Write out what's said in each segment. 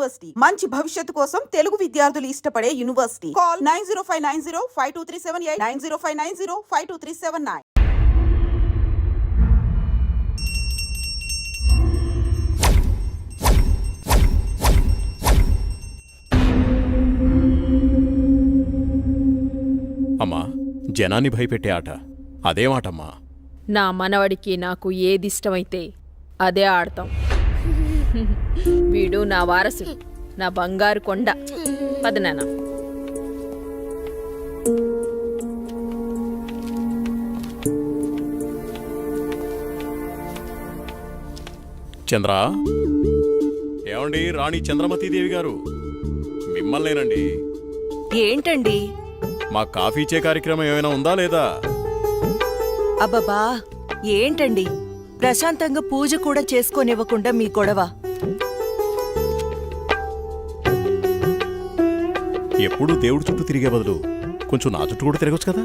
University మంచి భవిష్యత్తు కోసం తెలుగు విద్యార్థులు ఇష్టపడే యూనివర్సిటీ. కాల్ 9059052378 9059052379. అమ్మా, జనాన్ని భయపెట్టే ఆట అదేమాటమ్మా? నా మనవడికి నాకు ఏదిష్టమైతే అదే ఆడతాం. వీడు నా వారసుడు, నా బంగారు కొండ. పదనాన్న. చంద్ర, ఏమండి రాణి చంద్రమతీదేవి గారు, మిమ్మల్నేనండి. ఏంటండి? మా కాఫీ ఇచ్చే కార్యక్రమం ఏమైనా ఉందా లేదా? అబ్బబ్బా, ఏంటండి ప్రశాంతంగా పూజ కూడా చేసుకోనివ్వకుండా మీ గొడవ? ఎప్పుడూ దేవుడి చుట్టూ తిరిగే బదులు కొంచెం నా చుట్టూ కూడా తిరగచ్చు కదా.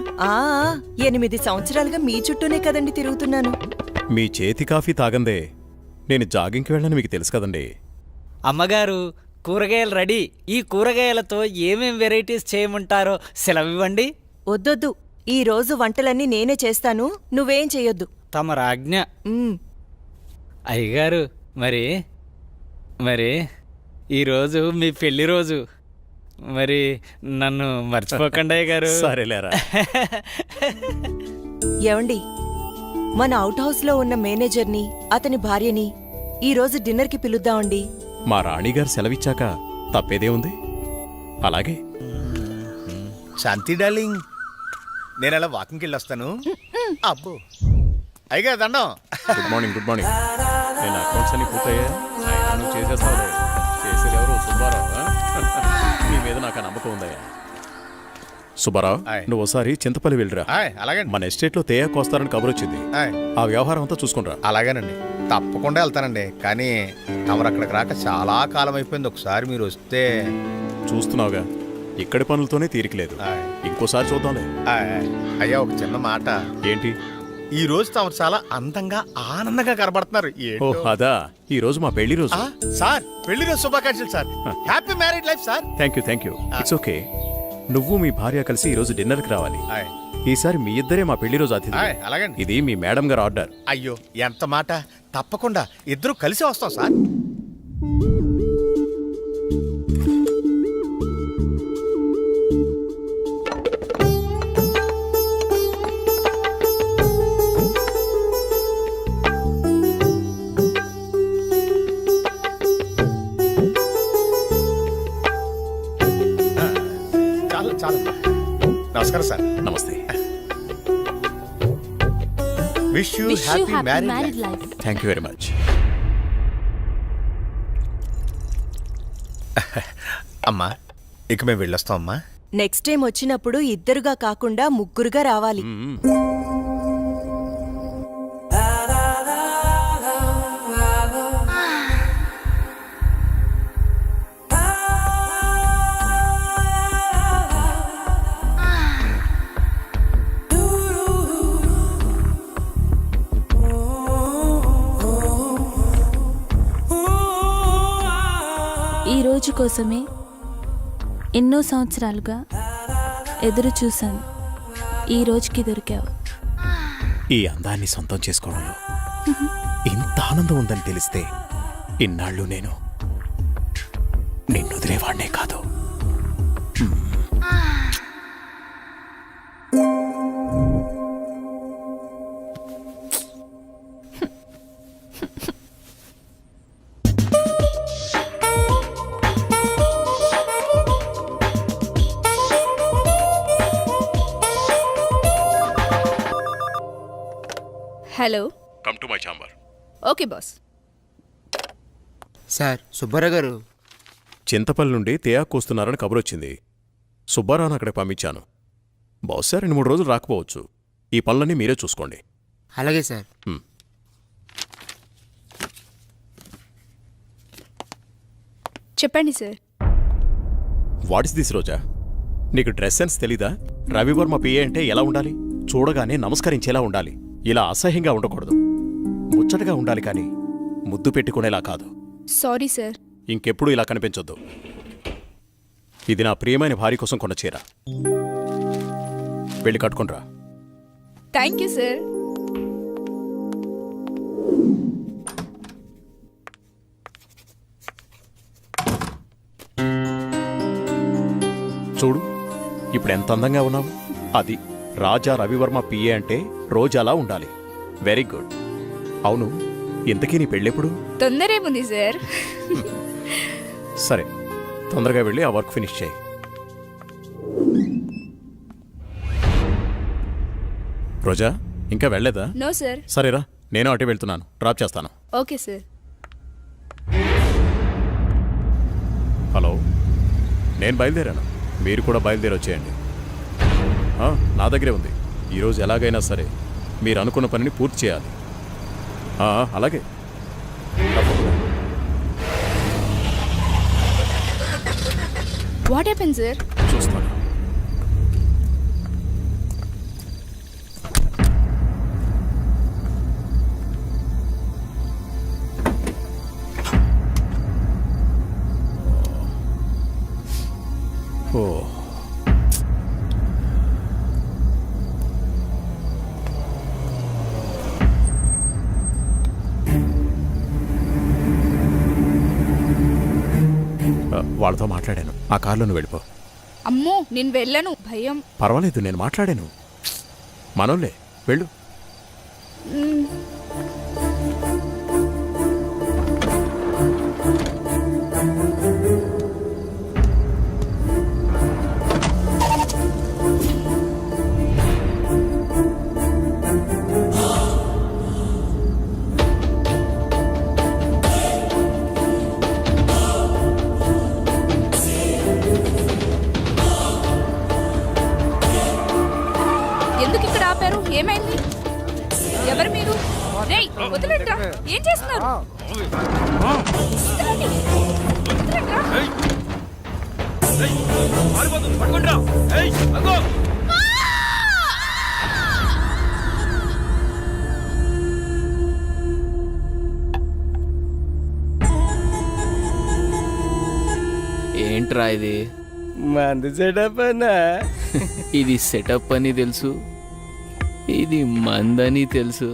8 సంవత్సరాలుగా మీ చుట్టూనే కదండి తిరుగుతున్నాను. మీ చేతి కాఫీ తాగందే నేను జాగింగ్కి వెళ్ళని మీకు తెలుసు కదండి. అమ్మగారు, కూరగాయలు రెడీ. ఈ కూరగాయలతో ఏమేం వెరైటీస్ చేయమంటారో సెలవివ్వండి. వద్దొద్దు, ఈ రోజు వంటలన్నీ నేనే చేస్తాను, నువ్వేం చెయ్యొద్దు. తమ రాజ్ఞ. అయ్యగారు, మరి ఈరోజు మీ పెళ్లి రోజు. మరి నన్ను మర్చిపోకండి అయ్యగారు. సరేలేరా. ఏవండి, మన అవుట్ హౌస్ లో ఉన్న మేనేజర్ని, అతని భార్యని ఈ రోజు డిన్నర్కి పిలుద్దామండి. మా రాణిగారు సెలవిచ్చాక తప్పేదే ఉంది. అలాగే. శాంతి డార్లింగ్, నేను అలా వాకింగ్కి వెళ్ళొస్తాను. అబ్బో అయ్యగా దండం. Good morning. Good morning. నేను అకౌంట్స్ అన్ని పూర్తయ్యా? నువ్వు చేసేస్తావు. చేసేది ఎవరు? సుబ్బారావు. నీ మీద నాకు నమ్మకం ఉందయ్యా. సుబ్బారావు, నువ్వు ఒకసారి చింతపల్లి వెళ్ళిరా. అలాగే. మన ఎస్టేట్లో తేయాకు వస్తారని కబురు వచ్చింది. ఆ వ్యవహారం అంతా చూసుకుంటా. అలాగేనండి, తప్పకుండా వెళ్తానండి. కానీ తమరు అక్కడికి రాక చాలా కాలం అయిపోయింది. ఒకసారి మీరు వస్తే. చూస్తున్నావుగా, ఇక్కడి పనులతోనే తీరికలేదు. ఇంకోసారి చూద్దాంలే. అయ్యా, ఒక చిన్న మాట. ఏంటి? ఈ రోజు తమరు చాలా అందంగా ఆనందంగా కనబడుతున్నారు. అదా, ఈ రోజు మా పెళ్లి రోజు. సార్, పెళ్లి రోజు శుభాకాంక్షలు sir. Happy married life sir. Thank you. It's okay. నువ్వు మీ భార్య కలిసి ఈ రోజు డిన్నర్కి రావాలి. ఈసారి మీ ఇద్దరే మా పెళ్లి రోజు అతిథి. అలాగండి. ఇది మీ మేడం గారు ఆర్డర్. అయ్యో, ఎంత మాట. తప్పకుండా ఇద్దరు కలిసి వస్తాం సార్. చాలు. నమస్కారం సార్. నమస్తే. Wish you happy married life. Thank you very much. అమ్మా, ఇక మేము వెళ్ళొస్తాం అమ్మా. నెక్స్ట్ టైం వచ్చినప్పుడు ఇద్దరుగా కాకుండా ముగ్గురుగా రావాలి. ఈ రోజు కోసమే ఎన్నో సంవత్సరాలుగా ఎదురు చూశాను. ఈ రోజుకి దొరికావు. ఈ అందాన్ని సొంతం చేసుకోవడంలో ఇంత ఆనందం ఉందని తెలిస్తే ఇన్నాళ్ళు నేను నిన్ను వదిలేవాడినే కాదు. Hello. Come to my chamber. Okay boss. Sir, Subbarao గారు చింతపల్లి నుండి తేయాకు వస్తున్నారని కబురొచ్చింది. సుబ్బారావును అక్కడికి పంపించాను. బహుశా 2-3 రోజులు రాకపోవచ్చు. ఈ పనులన్నీ మీరే చూసుకోండి. అలాగే సార్. చెప్పండి సార్. వాట్ ఇస్ దిస్ రోజా? నీకు డ్రెస్ సెన్స్ తెలీదా? రవివర్మ పిఏ అంటే ఎలా ఉండాలి? చూడగానే నమస్కరించేలా ఉండాలి. ఇలా అసహ్యంగా ఉండకూడదు. ముచ్చటగా ఉండాలి, కానీ ముద్దు పెట్టుకునేలా కాదు. Sorry sir. ఇంకెప్పుడు ఇలా కనిపించొద్దు. ఇది నా ప్రియమైన భార్య కోసం కొన్న చీర. వెళ్ళి కట్టుకునిరా. Thank you sir. చూడు, ఇప్పుడు ఎంత అందంగా ఉన్నావు. అది రాజా రవివర్మ పిఏ అంటే రోజు అలా ఉండాలి. Very good. అవును, ఇంతకీ నీ పెళ్ళెప్పుడు? తొందరేముంది సార్. సరే, తొందరగా వెళ్ళి ఆ వర్క్ ఫినిష్ చేయి. రోజా, ఇంకా వెళ్ళలేదా? No sir. సరేరా, నేను అటే వెళ్తున్నాను. డ్రాప్ చేస్తాను. Okay sir. హలో, నేను బయలుదేరాను. మీరు కూడా బయలుదేరి వచ్చేయండి. నా దగ్గరే ఉంది. ఈరోజు ఎలాగైనా సరే మీరు అనుకున్న పనిని పూర్తి చేయాలి. అలాగే. తప్పకుండా. What happen sir? చూస్తాను. ఓ, వాళ్ళతో మాట్లాడాను. ఆ కార్లో నువ్వు వెళ్ళిపో. అమ్మో, నేను వెళ్ళను, భయం. పర్వాలేదు, నేను మాట్లాడాను. మనోళ్ళే, వెళ్ళు. ఎందుకు ఇక్కడ ఆపారు? ఏమైంది? ఎవరు మీరు? రేయ్, వదిలేండ్రా. ఏం చేస్తున్నారు? వదలండి. వదలండ్రా. ఏంట్రా ఇది? మంది సెటప్ అన్నా. ఇది సెటప్ అని తెలుసు, ఇది మందని తెలుసు,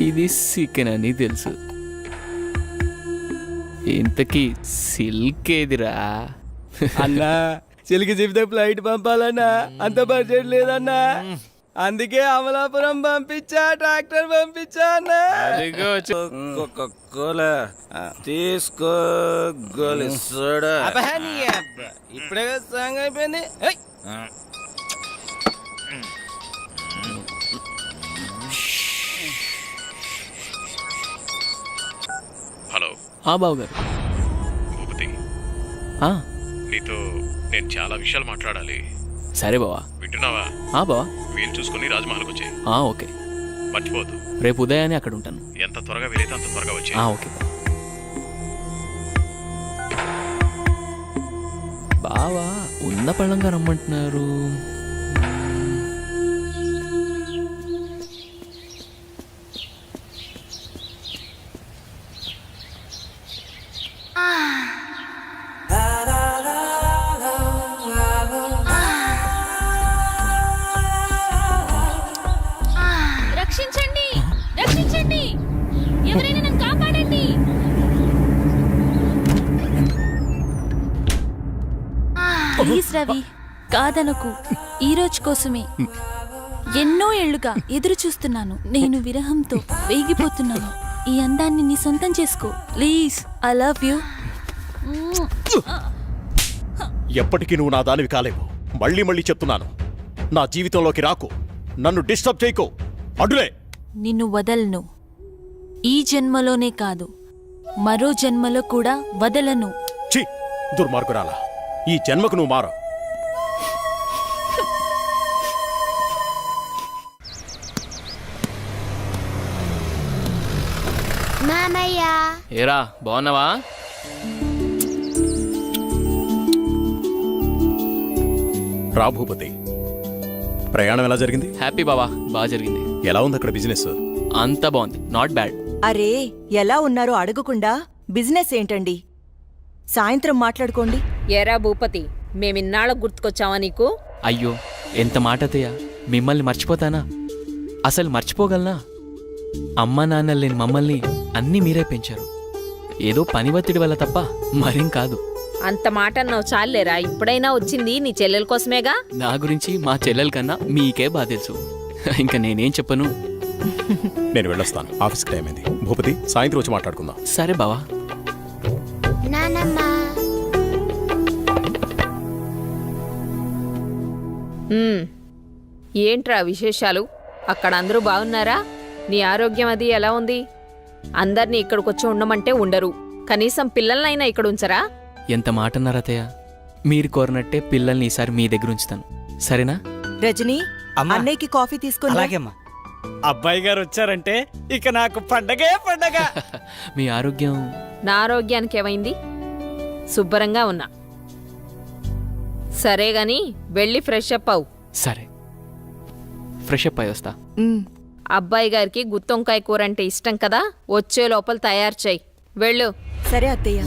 ఇది చికెన్ అని తెలుసు. ఇంతకీ సిల్క్ ఏదిరా? అన్నా, చిలికి చెప్తే ఫ్లైట్ పంపాలన్నా, అంత బడ్జెట్ లేదన్నా. అందుకే అమలాపురం పంపించా, ట్రాక్టర్ పంపించా అన్నా. తీసుకో ఇప్పుడే సాంగ్ అయిపోయింది. హలో. బావగారు. భూపతి, నీతో నేను చాలా విషయాలు మాట్లాడాలి. సరే బావా. వింటున్నావా? బావా, వీలు చూసుకుని రాజమహల్కి వచ్చాయి. ఓకే. మర్చిపోవద్దు. రేపు ఉదయాన్నే అక్కడ ఉంటాను. ఎంత త్వరగా వీలైతే అంత త్వరగా వచ్చాయి. ఓకే బావా. ఉన్న పళ్ళంగా రమ్మంటున్నారు. రక్షించండి, రక్షించండి, ఎవరైనా నన్ను కాపాడండి. ప్లీజ్ రవి, కాదనకు. ఈ రోజు కోసమే ఎన్నో ఏళ్లుగా ఎదురు చూస్తున్నాను. నేను విరహంతో వేగిపోతున్నాను. ఈ అందాన్ని నీ సొంతం చేసుకో ప్లీజ్. I love you. ఎప్పటికీ నువ్వు నా దానివి కాలేవు. మళ్ళీ మళ్ళీ చెప్తున్నాను, నా జీవితంలోకి రాకు. నన్ను డిస్టర్బ్ చేయకు. అడ్డులే. నిన్ను వదలను. ఈ జన్మలోనే కాదు, మరో జన్మలో కూడా వదలను. ఛీ, దుర్మార్గురాలా. ఈ జన్మకు నువ్వు మారు. ఏరా, బాగున్నావా? రా భూపతి, ప్రయాణం ఎలా జరిగింది? హ్యాపీ బావా, బాగా జరిగింది. ఎలా ఉంది అక్కడ బిజినెస్? అంతా బాగుంది, నాట్ బ్యాడ్. అరే ఎలా ఉన్నారో అడగకుండా బిజినెస్ ఏంటండి? సాయంత్రం మాట్లాడుకోండి. ఎరా భూపతి, మేమిన్నాళ్ళకు గుర్తుకొచ్చావా నీకు? అయ్యో ఎంత మాట అత్తయ్య, మిమ్మల్ని మర్చిపోతానా? అసలు మర్చిపోగలనా? అమ్మా నాన్న లేని మమ్మల్ని అన్నీ మీరే పెంచారు. ఏదో పని ఒత్తిడి వల్ల తప్ప మరేం కాదు. అంత మాట అన్నావు చాలేరా, ఇప్పుడైనా వచ్చింది నీ చెల్లెల కోసమేగా. నా గురించి మా చెల్లెల కన్నా మీకే బాగా తెలుసు. ఇంకా నేనేం చెప్పను. నేను వెళ్ళొస్తాను, ఆఫీస్కి టైం అయింది. భూపతి, సాయంత్రం వచ్చి మాట్లాడుకుందాం. సరే బావా. ఏంట్రా విశేషాలు? అక్కడ అందరూ బాగున్నారా? నీ ఆరోగ్యం అది ఎలా ఉంది? అందర్నీ ఇక్కడికొచ్చి ఉండమంటే ఉండరు, కనీసం పిల్లలనైనా ఇక్కడ ఉంచరా? ఎంత మాట అన్నారు అత్తయ్య. మీరు కోరినట్టే పిల్లల్ని ఈసారి మీ దగ్గర ఉంచుతాను, సరేనా? రజనీ, అన్నయ్యకి కాఫీ తీసుకుని రా. అలాగేమ్మా. అబ్బాయి గారు వచ్చారంటే ఇక నాకు పండగే పండగ. మీ ఆరోగ్యం? నా ఆరోగ్యానికి ఏమైంది? శుభ్రంగా ఉన్నా. సరే గాని వెళ్ళి ఫ్రెష్ అప్ అవు. సరే, ఫ్రెష్ అప్ అయి వస్తా. ఉమ్. అబ్బాయి గారికి గుత్తొంకాయ కూర అంటే ఇష్టం కదా, వచ్చే లోపల తయారు చేయి. వెళ్ళు. సరే అత్తయ్య.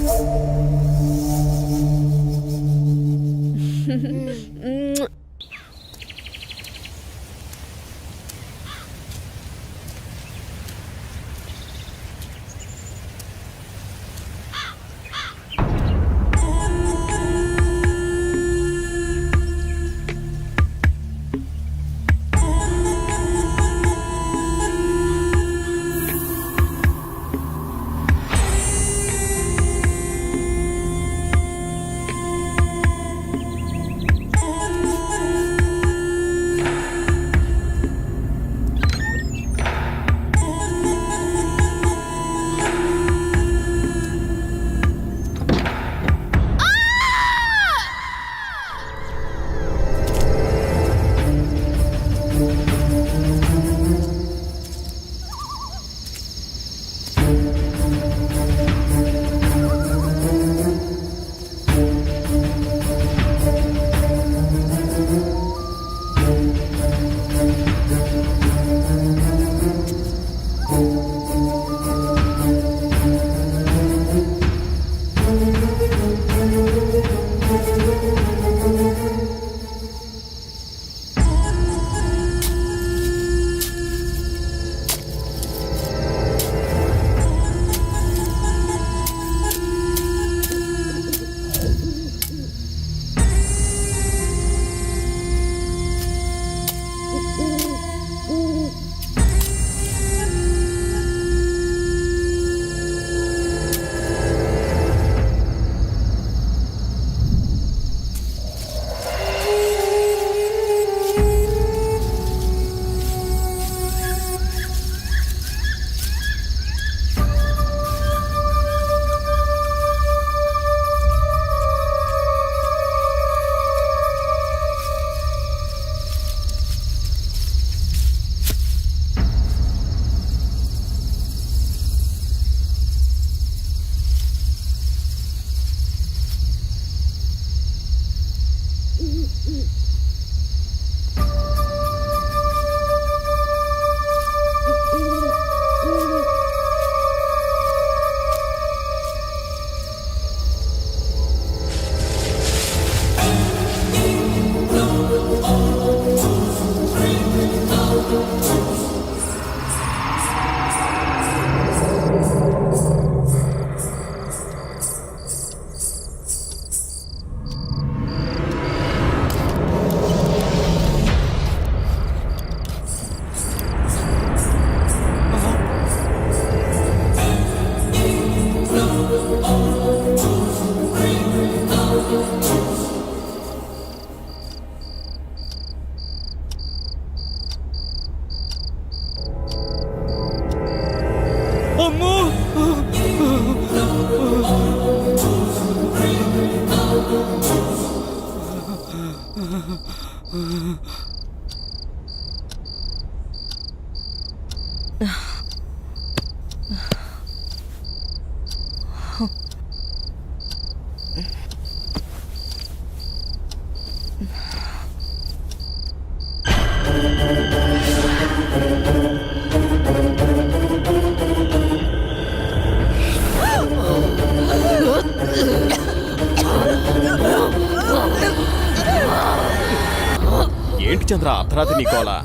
చంద్ర అర్ధరాత్రి నీకోలా?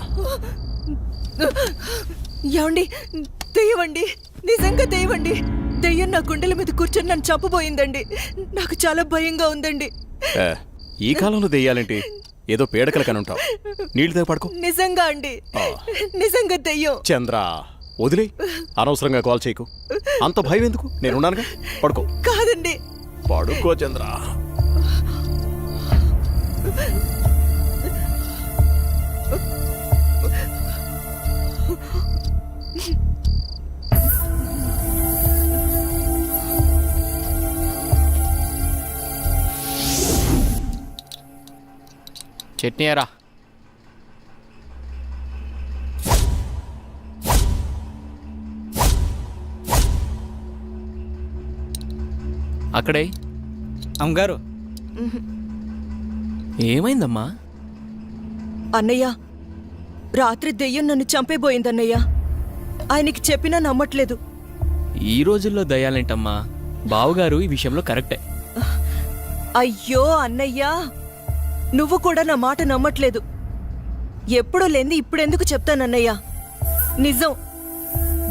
ఏమండి, దెయ్యమండి, నిజంగా దెయ్యమండి. దెయ్యం నా గుండెల మీద కూర్చొని నన్ను చంపబోయిందండి. నాకు చాలా భయంగా ఉందండి. ఈ కాలంలో దెయ్యాలేంటి? ఏదో పేడకల కనుంటావు. నీళ్ళు తాగి పడుకో. నిజంగా అండి, నిజంగా దెయ్యం. చంద్ర వదిలే, అనవసరంగా కాల్ చేయకు. అంత భయం ఎందుకు? నేనున్నానుగా, పడుకో. కాదండి, పడుకో చంద్ర. చట్నీ ఎరా. అక్కడే. అమ్మగారు, ఏమైందమ్మా? అన్నయ్య, రాత్రి దెయ్యం నన్ను చంపేబోయిందన్నయ్య. ఆయనకి చెప్పినా నమ్మట్లేదు. ఈ రోజుల్లో దయ్యాలేంటమ్మా? బావుగారు ఈ విషయంలో కరెక్టే. అయ్యో అన్నయ్యా, నువ్వు కూడా నా మాట నమ్మట్లేదు. ఎప్పుడూ లేంది ఇప్పుడెందుకు చెప్తానన్నయ్యా? నిజం,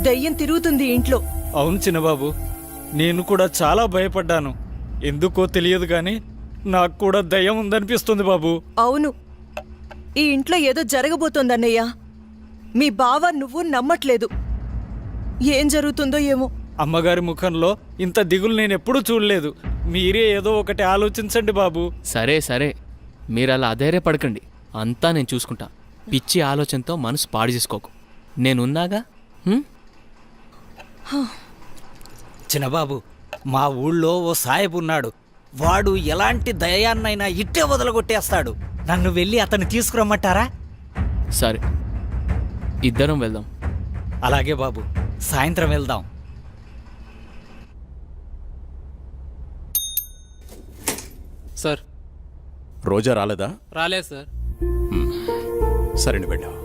దయ్యం తిరుగుతుంది ఇంట్లో. అవును చిన్నబాబు, నేను కూడా చాలా భయపడ్డాను. ఎందుకో తెలియదు కానీ నాకు కూడా దయ్యం ఉందనిపిస్తుంది బాబు. అవును, ఈ ఇంట్లో ఏదో జరగబోతోందన్నయ్యా. మీ బావ నువ్వు నమ్మట్లేదు. ఏం జరుగుతుందో ఏమో. అమ్మగారి ముఖంలో ఇంత దిగులు నేను ఎప్పుడూ చూడలేదు. మీరే ఏదో ఒకటి ఆలోచించండి బాబు. సరే సరే, మీరు అలా అధైర్యపడకండి. అంతా నేను చూసుకుంటా. పిచ్చి ఆలోచనతో మనసు పాడు చేసుకోకు. నేనున్నాగా. చిన్నబాబు, మా ఊళ్ళో ఓ సాయబు ఉన్నాడు. వాడు ఎలాంటి దయాన్నైనా ఇట్టే వదలగొట్టేస్తాడు. నన్ను వెళ్ళి అతన్ని తీసుకురమ్మంటారా? సరే, ఇద్దరం వెళ్దాం. అలాగే బాబు, సాయంత్రం వెళ్దాం. సార్, రోజా రాలేదా? రాలేదు సార్. సరే, నువ్వు వెళ్ళావు.